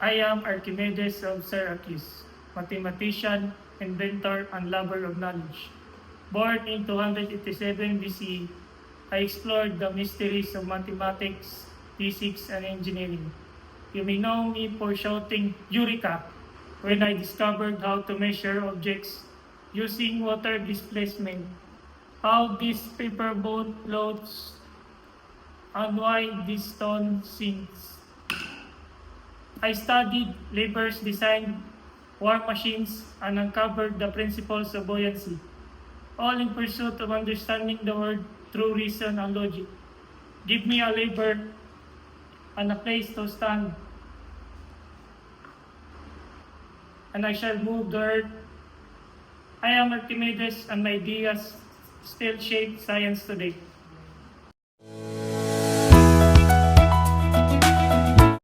I am Archimedes of Syracuse, mathematician, inventor, and lover of knowledge. Born in 287 BC, I explored the mysteries of mathematics, physics, and engineering. You may know me for shouting Eureka when I discovered how to measure objects using water displacement, how this paper boat floats, and why this stone sinks. I studied Leber's design war machines and uncovered the principles of buoyancy, all in pursuit of understanding the world through reason and logic. Give me a labor and a place to stand, and I shall move the earth. I am Archimedes, and my ideas still shape science today.